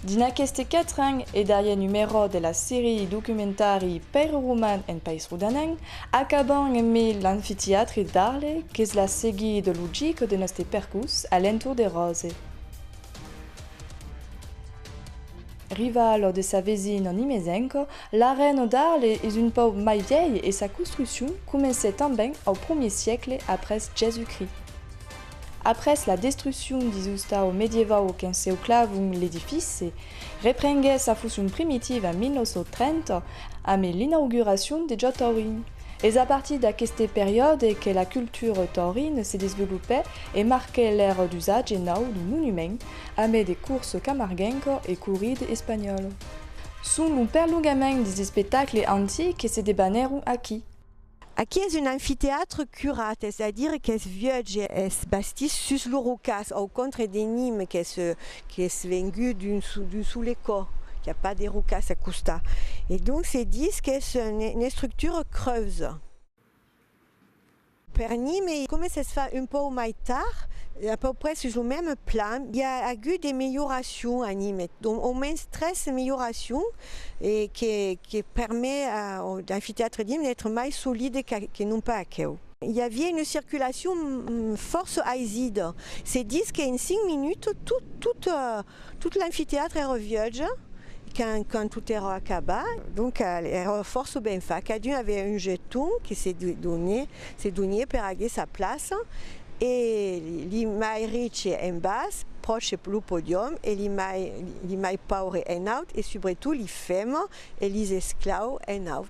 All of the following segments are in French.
Din aceste 4 ans e derrière numéro de la série documentari Père Roman en País Rodaneng, acabant me l'amfithéâtre d'Arles, qu'est la série de logique de notre percus à l'entour des roses. Rivale de sa voisine Nimezenko, l'arène d'Arles est une peu mai vieille et sa construction commençait também au 1er siècle après Jésus-Christ. Après la destruction des ustaos médiévaux qui enclavent l'édifice, reprenait sa fonction primitive en 1930 avec l'inauguration de Taurin. Et à partir de cette période que la culture taurine s'est développée et marquait l'ère d'usage nou du monument, avec des courses camarguenques et corrides espagnoles. Sont un perlongament des spectacles antiques qui se débanèrent acquis. Aqui é un amfiteatro curat, c'est-à-dire que vieux est bâti sur le rocas, au contre des Nîmes qui est vengu d'une sous l'écho. Il n'y a pas de rocas à Costa. Et donc, c'est dit que c'est une structure creuse. Per Nîmes, comme ça se fait un peu plus tard, à peu près sur le même plan, il y a eu des améliorations à Nîmes. Donc, au moins 13 améliorations et qui permettent à l'amphithéâtre de Nîmes d'être plus solide que non pas à Keo. Il y avait une circulation force aiside. C'est dit qu'en 5 minutes, tout l'amphithéâtre est revierge. Quand tout est acabé, donc la force bien fait. Chacun avait un jeton qui s'est donné pour avoir sa place. Et les plus riches en bas, proche du podium, et les plus pauvres en haut, et surtout les femmes et les esclaves en haut.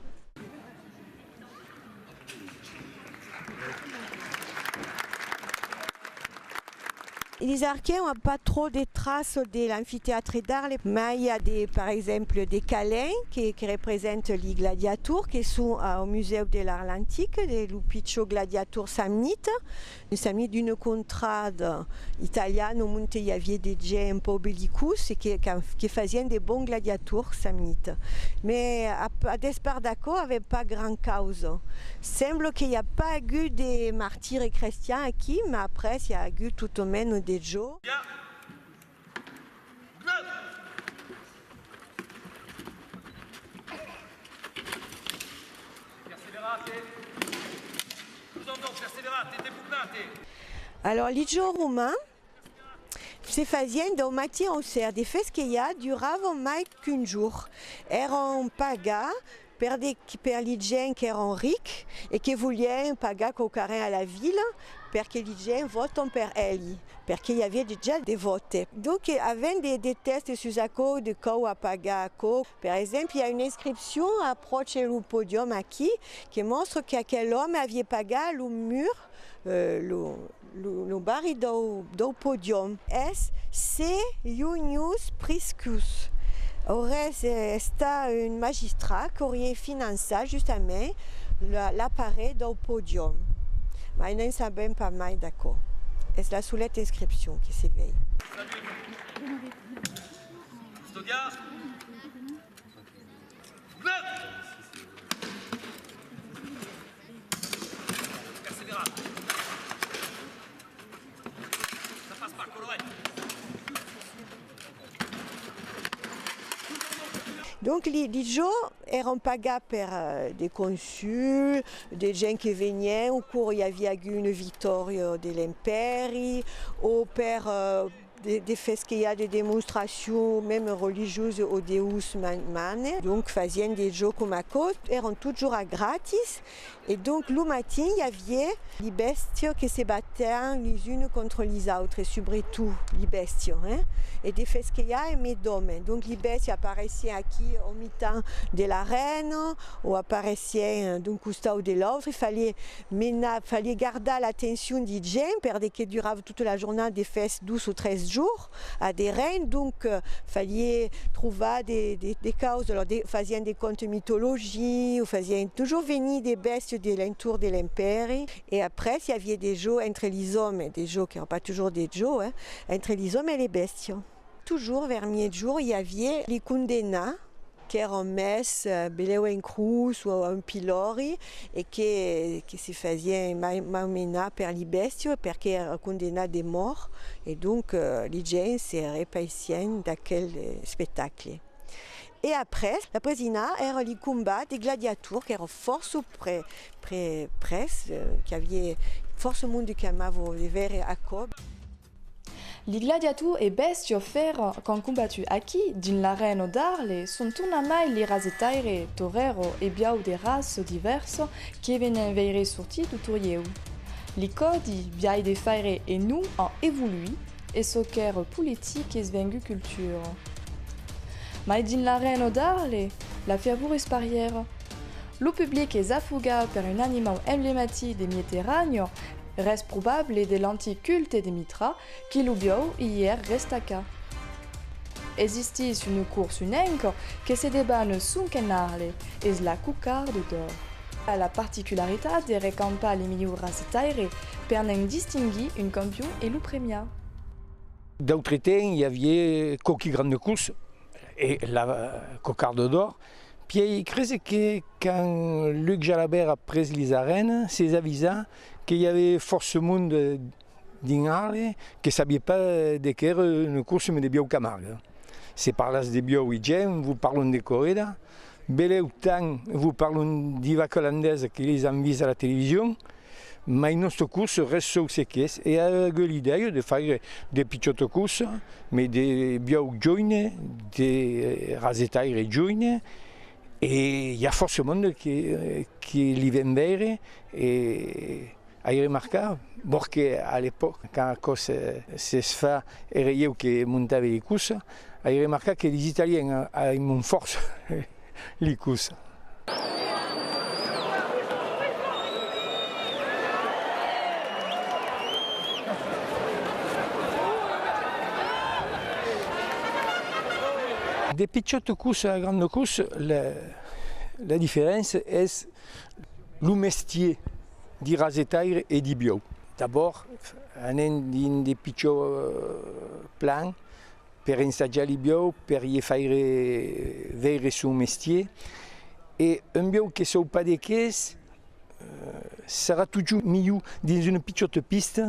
Les archers n'ont pas trop de traces de l'amphithéâtre d'Arles, mais il y a par exemple des câlins qui représentent les gladiateurs qui sont au musée de l'art antique, des Lupiccio Gladiator Samnite. Le Samnite d'une contrade italienne où il y avait des gens un peu bellicus qui faisaient des bons gladiateurs Samnites. Mais à Despardaco, il n'y avait pas grand cause. Il semble qu'il n'y a pas eu de martyrs chrétiens ici, mais après, il y a eu tout au même des jours. Alors, les jours romains, se faisaient au matin au cerf. Des fêtes qu'il y a duraient moins qu'un jour. Erano pagas per les gens qui étaient riches et qui voulaient pagar cocarin à la ville pour que les gens votent pour elle, parce qu'il y avait déjà des votes. Donc, il y avait des tests sur la cause de quoi à pagar. Par exemple, il y a une inscription à proche du podium ici qui montre que quel homme avait pagé le mur, le baril du podium. C'est Iunius Priscus. Aurait été un magistrat qui aurait financé justement l'appareil du podium. Mais nous ne sommes pas mal d'accord. C'est la seule inscription qui s'éveille. Donc les jours étaient pagés par des consuls, des gens qui venaient au cours il y avait une victoire de l'Empire, ou par des fêtes qu'il y a des démonstrations même religieuses au Deus Mane. Donc faisaient des jeux comme à côte, étaient toujours gratis. Et donc le matin, il y avait les bestiaux qui se battaient les unes contre les autres, et surtout les bestiaux. Et des fêtes qu'il y a mais d'hommes. Donc les bestiaux apparaissaient ici au mi-temps de la reine, ou apparaissaient d'un côté ou de l'autre. Il fallait garder l'attention des gens, parce qu'ils duraient toute la journée des fêtes 12 ou 13 jours à des reines. Donc il fallait trouver des causes. Alors, faisaient des contes de mythologie, ou faisaient toujours venir des bestiaux de l'entour de l'Empire. Et après, il y avait des jeux entre les hommes, des jeux qui n'étaient pas toujours des jeux, entre les hommes et les bestiaux. Toujours vers mi-jour, il y avait les condamnés erano messi beleu in cruz o in pilori e che si facevano malmenare per le bestie perché erano condannati a morte e dunque les gens si repaissent da quel spettacolo. Et après, la presina era les combats des gladiateurs qui erano forse presse, qui avaient forse monde che amavano le vere accords. Les gladiateurs et bestiaux fers qui ont combattu aquí dans l'arène d'Arles sont tournamai les razetaires, toreros et biau de races diverses qui venaient veire sortis du tourieu. Les codes, biai de faire et nous ont évolué et ce qu'ère politique et svengu culture. Mais dans l'arène d'Arles, la ferveur est parière. Le public est affouga par un animal emblématique des Méditerranéens. Reste probable de l'antique culte des Mitra qui l'ubio hier restaca. Existis une course unique que se débanne sous Arles et la Cucarde d'or. La particularité de récamper les milieux razetaires per en distinguer une campion et le premia. D'autres temps, il y avait Coquille Grande Course et la Cocarde d'or. Puis il croyait que quand Luc Jalabert a pris les arènes, c'est avisant qu'il y avait force monde dans Arles qui ne savait pas de quelle une course mais de bio Camargue. C'est par là de bio Ouidjem, vous parlons de corrida. Belle autant, vous parlons d'Ivac hollandaise qui les ont vus à la télévision. Mais notre course reste sur ce qu'est et a l'idée de faire des petites courses, mais des bio jeunes, des razetaires jeunes. Et il y a forcément qui les vient vers et a remarqué qu'à l'époque, quand la course se fait et qui montait les courses, a remarqué que les Italiens ont une force les courses. Des petites courses à grandes courses, la différence est le métier du razetaire et du bio. D'abord, on a des petits plans pour ensaggiare le bio, pour y faire voir son métier. Et un bio qui ne soit pas de caisse sera toujours mieux dans une petite piste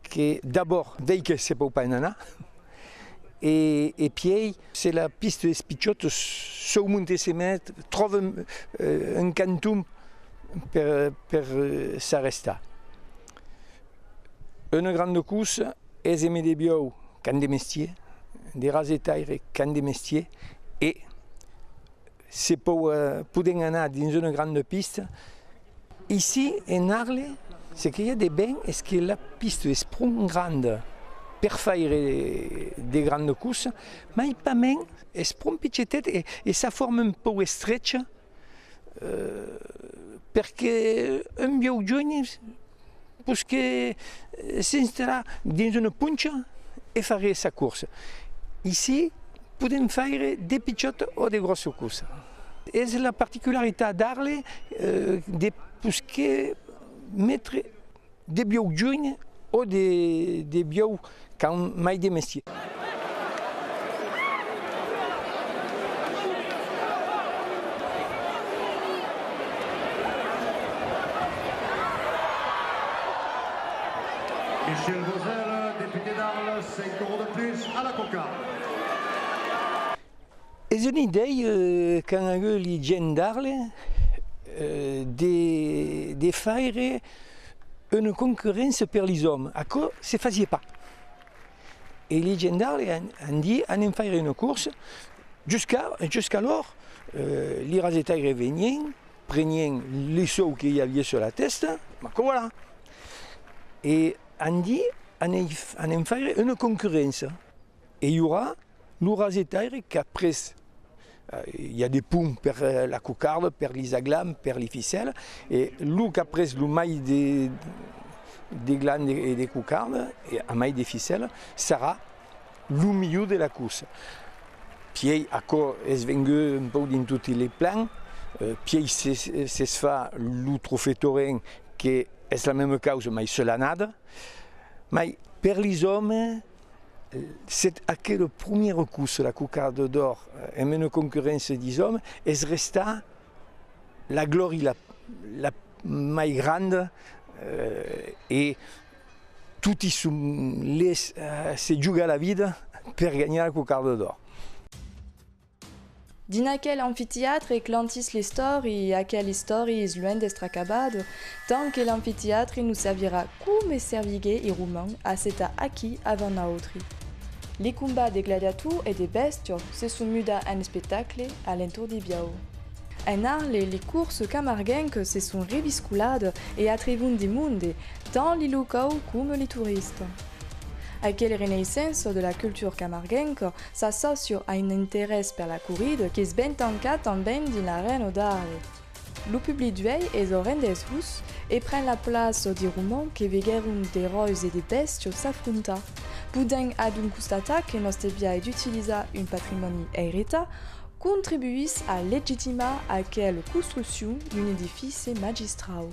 qui d'abord, dès que ce n'est pas un nana. Et puis, c'est la piste des pichottes, sur monter se mettre, trouve un canton pour s'arrêter. Une grande course, est aimer des bio, quand des mestiers, des razetaires, quand des mestiers, et c'est pour pouvoir aller dans une grande piste. Ici, en Arles, ce qu'il y a de bien, est que la piste est grande. Per faire des grandes courses, mais pas même, elle se prend petite et ça forme un peu stretch parce qu'un bio jeune parce que s'installera dans une punche et faire sa course. Ici, on peut faire des petites ou des grosses courses. Et c'est la particularité d'Arles parce que mettre des bio jeunes ou des bio quand mai des messieurs. Michel Vauzel, député d'Arles, 5 € de plus à la cocarde. C'est une idée quand on a eu les gens d'Arles de faire une concurrence pour les hommes. À quoi ça ne faisait pas. Et les gens d'Arles ont dit on va faire une course. Jusqu'alors, les razetaires venaient, prenaient les sauts qu'il y avait sur la tête, mais voilà. Et on dit on va faire une concurrence. Et il y aura le razetaire qu'après, il y a des ponts pour la cocarde, pour les aglames, pour les ficelles. Et lui qu'après le maille des glandes et des cocardes, et un maille des ficelles, sera le milieu de la course. Puis, à quoi est venu un peu dans tous les plans, puis c'est fait le trophée taurin qui est la même cause, mais c'est la nade. Mais pour les hommes, c'est à quel premier coup la cocarde d'or est une concurrence des hommes et resta la gloire la plus grande et tout se joue à la vie pour gagner la cocarde d'or. Din aquel amfiteatre eclantis l'histori, aquel histori is loin d'estre acabado, tant que l'amfiteatre nous servira come servigue i romains a seta acquis avant nautri. Les combats des gladiators et des bestiaux se sont muda un spectacle à l'entour di Biao. En Arles, les courses camarguenques se sont revisculades et attribuent des mondes, tant les locaux comme les touristes. Aquelle renaissance de la culture camarguenque s'associe à un intérêt pour la corrida qui est ben tancat também dans l'arène d'Arles. Le public d'ueil est au rendes hus et prend la place des romans qui vegueron des rois et des bestiaux s'affronta. Poudin ad un constata que nostre via d'utiliser un patrimoine hérita contribuisse à légitimar aquelle construction d'un édifice magistral.